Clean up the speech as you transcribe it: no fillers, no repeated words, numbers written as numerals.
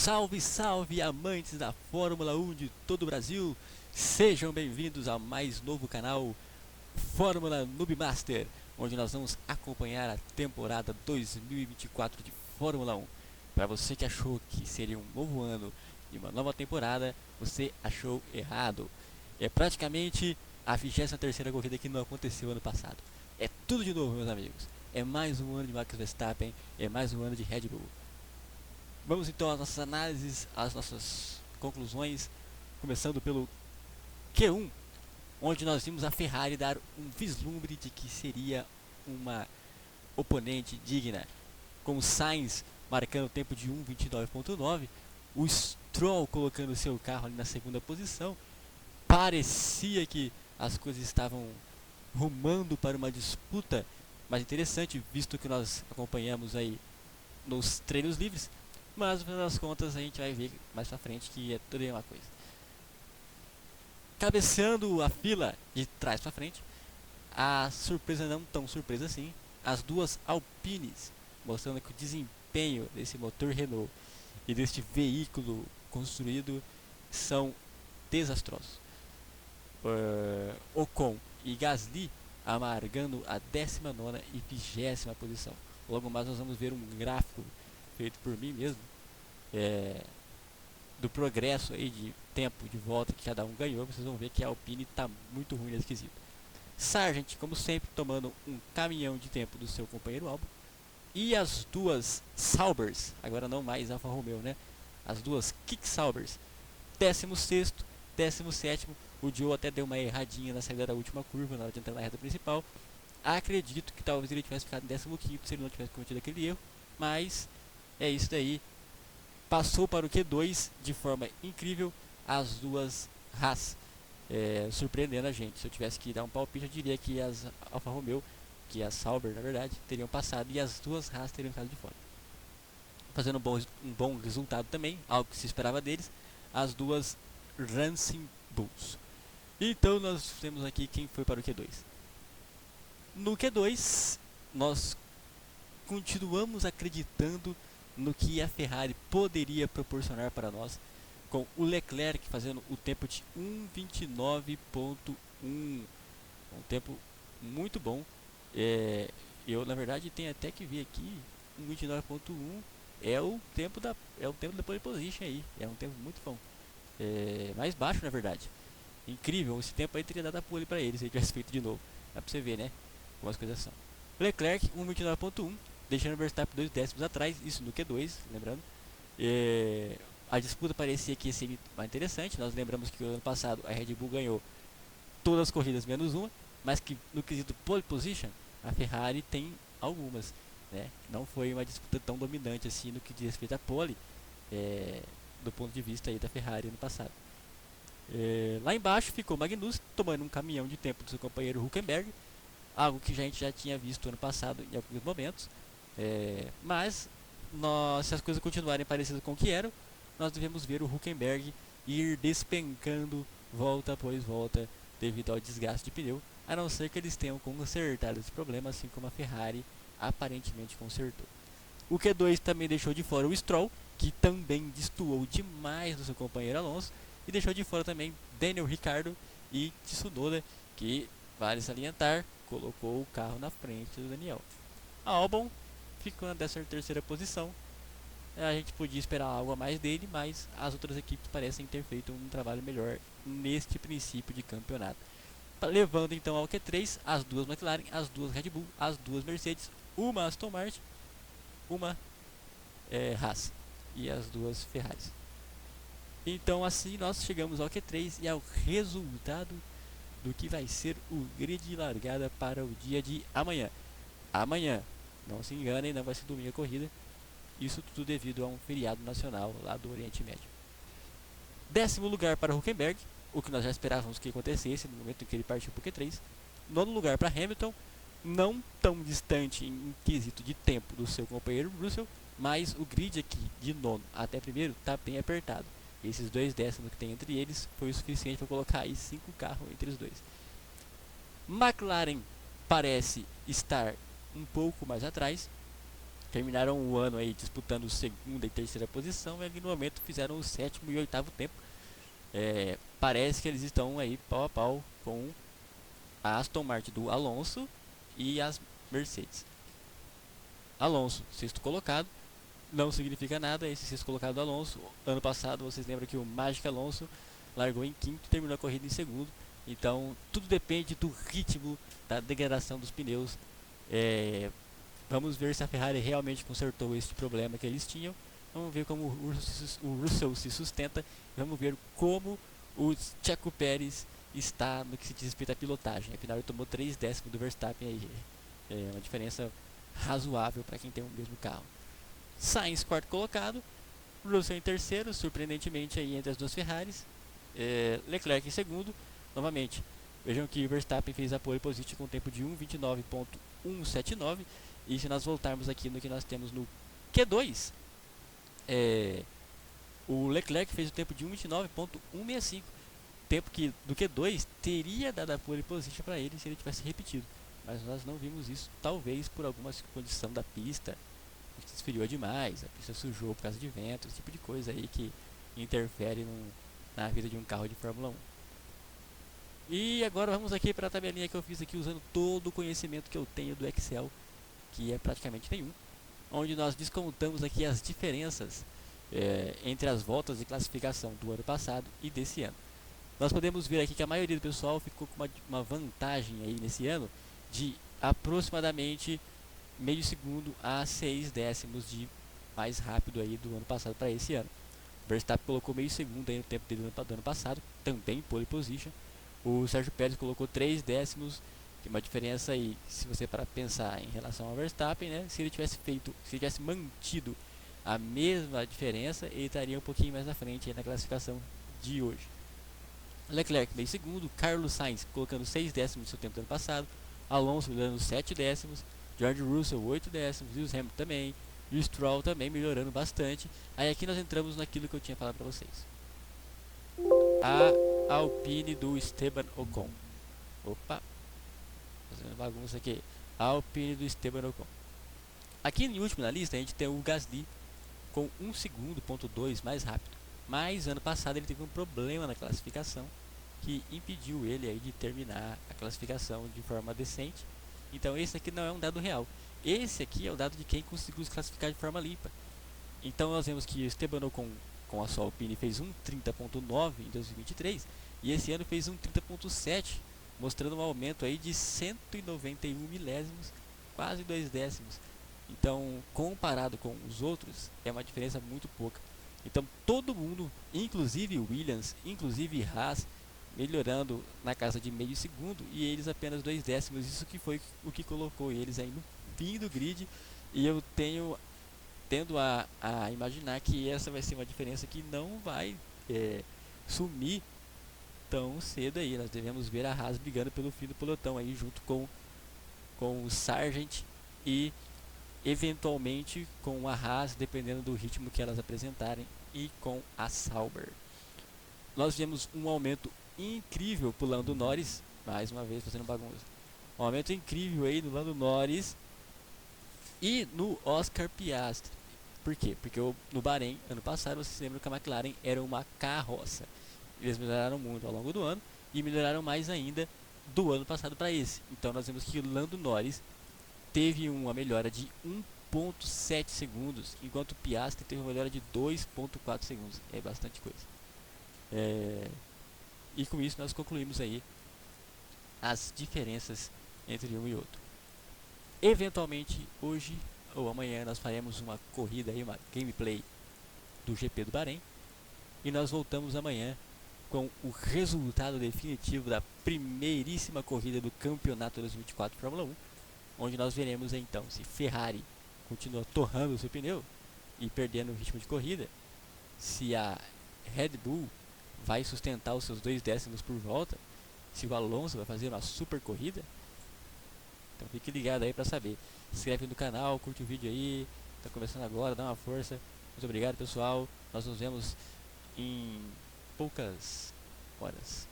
Salve, salve, amantes da Fórmula 1 de todo o Brasil! Sejam bem-vindos a mais novo canal Fórmula Noob Master, onde nós vamos acompanhar a temporada 2024 de Fórmula 1. Para você que achou que seria um novo ano e uma nova temporada, você achou errado. É praticamente a 23ª corrida que não aconteceu ano passado. É tudo de novo, meus amigos. É mais um ano de Max Verstappen, é mais um ano de Red Bull. Vamos então às nossas análises, às nossas conclusões, começando pelo Q1, onde nós vimos a Ferrari dar um vislumbre de que seria uma oponente digna, com o Sainz marcando o tempo de 1:29.9, o Stroll colocando seu carro ali na segunda posição. Parecia que as coisas estavam rumando para uma disputa mais interessante, visto que nós acompanhamos aí nos treinos livres. Mas no final das contas a gente vai ver mais pra frente que é tudo a mesma coisa. Cabeceando a fila de trás pra frente, a surpresa não tão surpresa assim, as duas Alpines, mostrando que o desempenho desse motor Renault e deste veículo construído são desastrosos. Ocon e Gasly amargando a 19ª e 20ª posição. Logo mais nós vamos ver um gráfico feito por mim mesmo, do progresso aí de tempo de volta que cada um ganhou. Vocês vão ver que a Alpine está muito ruim nesse quesito. Sargent, como sempre, tomando um caminhão de tempo do seu companheiro Albon. E as duas Saubers, agora não mais Alfa Romeo, né? As duas Kick Saubers, 16º, 17º. O Joe até deu uma erradinha na saída da última curva, na hora de entrar na reta principal. Acredito que talvez ele tivesse ficado em 15º se ele não tivesse cometido aquele erro, mas é isso daí. Passou para o Q2 de forma incrível as duas Haas, surpreendendo a gente. Se eu tivesse que dar um palpite, eu diria que as Alfa Romeo, que as Sauber na verdade, teriam passado e as duas Haas teriam ficado de fora. Fazendo um bom resultado também, algo que se esperava deles, as duas Racing Bulls. Então nós temos aqui quem foi para o Q2. No Q2, nós continuamos acreditando no que a Ferrari poderia proporcionar para nós, com o Leclerc fazendo o tempo de 1:29.1, um tempo muito bom. Eu na verdade tenho até que ver aqui, 1:29.1 é o tempo da pole position aí, é um tempo muito bom, mais baixo na verdade. Incrível, esse tempo aí teria dado a pole para ele se ele tivesse feito de novo. Dá pra você ver, né, como as coisas são. Leclerc 1:29.1, deixando o Verstappen 2 décimos atrás, isso no Q2, lembrando. A disputa parecia que ia ser mais interessante. Nós lembramos que o ano passado a Red Bull ganhou todas as corridas menos uma, mas que no quesito pole position a Ferrari tem algumas, né? Não foi uma disputa tão dominante assim no que diz respeito a pole, do ponto de vista aí da Ferrari ano passado. Lá embaixo ficou Magnussen tomando um caminhão de tempo do seu companheiro Hülkenberg, algo que a gente já tinha visto ano passado em alguns momentos. Mas se as coisas continuarem parecidas com o que eram, nós devemos ver o Hülkenberg ir despencando volta após volta devido ao desgaste de pneu, a não ser que eles tenham consertado esse problema, assim como a Ferrari aparentemente consertou. O Q2 também deixou de fora o Stroll, que também destoou demais do seu companheiro Alonso, e deixou de fora também Daniel Ricciardo e Tsunoda, que, vale salientar, colocou o carro na frente do Daniel. A Albon ficou na 13ª posição. A gente podia esperar algo a mais dele, mas as outras equipes parecem ter feito um trabalho melhor neste princípio de campeonato. Levando então ao Q3 as duas McLaren, as duas Red Bull, as duas Mercedes, uma Aston Martin, uma Haas e as duas Ferraris. Então assim nós chegamos ao Q3 e ao resultado do que vai ser o grid de largada para o dia de amanhã. Amanhã, não se enganem, não vai ser domingo a corrida. Isso tudo devido a um feriado nacional lá do Oriente Médio. 10º lugar para Hülkenberg, o que nós já esperávamos que acontecesse no momento em que ele partiu para o Q3. 9º lugar para Hamilton, não tão distante em quesito de tempo do seu companheiro Russell, mas o grid aqui de 9º até primeiro está bem apertado. Esses 2 décimos que tem entre eles foi o suficiente para colocar aí 5 carros entre os dois. McLaren parece estar um pouco mais atrás, terminaram o ano aí disputando segunda e terceira posição, e ali no momento fizeram o sétimo e oitavo tempo. Parece que eles estão aí pau a pau com a Aston Martin do Alonso e as Mercedes. Alonso, sexto colocado, não significa nada esse sexto colocado do Alonso. Ano passado, vocês lembram que o Magic Alonso largou em quinto e terminou a corrida em segundo. Então, tudo depende do ritmo da degradação dos pneus. Vamos ver se a Ferrari realmente consertou este problema que eles tinham. Vamos ver como o Russell se sustenta. Vamos ver como o Checo Pérez está no que se diz respeito à pilotagem. Afinal, ele tomou 3 décimos do Verstappen aí. É uma diferença razoável para quem tem o mesmo carro. Sainz, quarto colocado. Russell em terceiro, surpreendentemente aí entre as duas Ferraris. Leclerc em segundo. Novamente, vejam que o Verstappen fez a pole position com tempo de 1:29.179. E se nós voltarmos aqui no que nós temos no Q2, o Leclerc fez o tempo de 1:29.165. Tempo que do Q2 teria dado a pole position para ele se ele tivesse repetido. Mas nós não vimos isso, talvez por alguma condição da pista, que esfriou demais, a pista sujou por causa de vento, esse tipo de coisa aí que interfere na vida de um carro de Fórmula 1. E agora vamos aqui para a tabelinha que eu fiz aqui usando todo o conhecimento que eu tenho do Excel, que é praticamente nenhum, onde nós descontamos aqui as diferenças entre as voltas de classificação do ano passado e desse ano. Nós podemos ver aqui que a maioria do pessoal ficou com uma vantagem aí nesse ano de aproximadamente meio segundo a 6 décimos de mais rápido aí do ano passado para esse ano. Verstappen colocou meio segundo aí no tempo dele do ano passado, também pole position. O Sérgio Pérez colocou 3 décimos, que é uma diferença aí, se você para pensar em relação ao Verstappen, né? Se ele tivesse mantido a mesma diferença, ele estaria um pouquinho mais na frente aí na classificação de hoje. Leclerc meio segundo, Carlos Sainz colocando 6 décimos do seu tempo do ano passado, Alonso dando 7 décimos, George Russell 8 décimos, Lewis Hamilton também, e o Stroll também melhorando bastante. Aí aqui nós entramos naquilo que eu tinha falado para vocês. A Alpine do Esteban Ocon. Opa, fazendo bagunça aqui. A Alpine do Esteban Ocon. Aqui em último na lista a gente tem o Gasly com 1 segundo.2 mais rápido. Mas ano passado ele teve um problema na classificação que impediu ele aí de terminar a classificação de forma decente. Então esse aqui não é um dado real. Esse aqui é o dado de quem conseguiu se classificar de forma limpa. Então nós vemos que Esteban Ocon com a sua Alpine fez 1:30.9 em 2023 e esse ano fez 1:30.7, mostrando um aumento aí de 191 milésimos, quase 2 décimos. Então, comparado com os outros, é uma diferença muito pouca. Então, todo mundo, inclusive Williams, inclusive Haas, melhorando na casa de meio segundo e eles apenas 2 décimos. Isso que foi o que colocou eles aí no fim do grid. E eu tendo a imaginar que essa vai ser uma diferença que não vai sumir tão cedo aí. Nós devemos ver a Haas brigando pelo fim do pelotão aí junto com o Sargent e eventualmente com a Haas, dependendo do ritmo que elas apresentarem, e com a Sauber. Nós vemos um aumento incrível pro Lando Norris, mais uma vez fazendo bagunça. Um aumento incrível aí no Lando Norris e no Oscar Piastri. Por quê? Porque no Bahrein, ano passado, vocês lembram que a McLaren era uma carroça. Eles melhoraram muito ao longo do ano e melhoraram mais ainda do ano passado para esse. Então nós vemos que o Lando Norris teve uma melhora de 1.7 segundos, enquanto o Piastri teve uma melhora de 2.4 segundos. É bastante coisa. E com isso nós concluímos aí as diferenças entre um e outro. Eventualmente, hoje ou amanhã, nós faremos uma corrida aí, uma gameplay do GP do Bahrein. E nós voltamos amanhã com o resultado definitivo da primeiríssima corrida do Campeonato 2024 Fórmula 1, onde nós veremos então se Ferrari continua torrando o seu pneu e perdendo o ritmo de corrida, se a Red Bull vai sustentar os seus 2 décimos por volta, se o Alonso vai fazer uma super corrida. Então fique ligado aí para saber. Se inscreve no canal, curte o vídeo aí, tá começando agora, dá uma força. Muito obrigado, pessoal. Nós nos vemos em poucas horas.